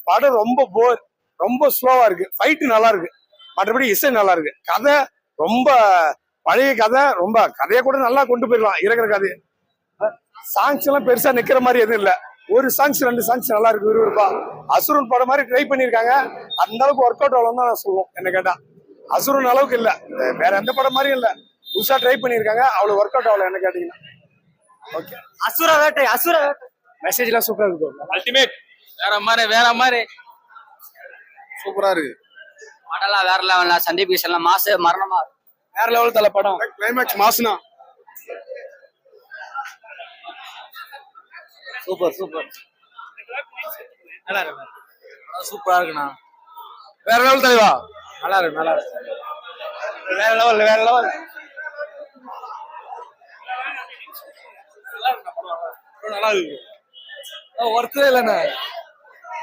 படம் ரொம்ப போர், ரொம்ப ஸ்லோவா இருக்கு. ஃபைட்டு நல்லா இருக்கு, மற்றபடி இசை நல்லா இருக்கு. கதை ரொம்ப பழைய கதை, ரொம்ப கதையை கூட நல்லா கொண்டு போயிடலாம் இருக்கிற கதையை. சாங்ஸ் எல்லாம் பெருசா நிக்கிற மாதிரி எதுவும் இல்ல. ஒரு சாங்ஸ் 2 சாங்ஸ் நல்லா இருக்கு, விறுவிறுப்பா. அசுரன் படம் மாதிரி ட்ரை பண்ணிருக்காங்க, அந்த அளவுக்கு ஒர்க் அவுட் ஆகலாம் தான் நான் சொல்லுவோம். என்ன கேட்டா அசுரன் அளவுக்கு இல்ல, வேற எந்த படம் மாதிரியும் இல்ல. புதுசா ட்ரை பண்ணிருக்காங்க, அவ்வளவு ஒர்க் அவுட் ஆகல என்ன கேட்டீங்கன்னா. ஓகே, அசுர வேட்டை, அசுர வேட்டை மெசேஜ் எல்லாம் சூப்பரா இருக்கு. அல்டிமேட், வேற மாதிரி சூப்பரா இருக்கு. படம்லாம் வேற லெவல்ல. சந்தீப் கிஷன்லாம் மாசு மரணமா வேற லெவல் தல படம். கிளைமேக்ஸ் மாசுனா சூப்பர் சூப்பர், நல்லா இருக்கு, சூப்பரா இருக்குண்ணா. வேற லெவல் தலைவா, நல்லா இருக்கு, நல்லா இருக்கு, வேற லெவல், வேற லெவல். நல்லா இருக்கு, ஒர்த்தே இல்லைண்ணா.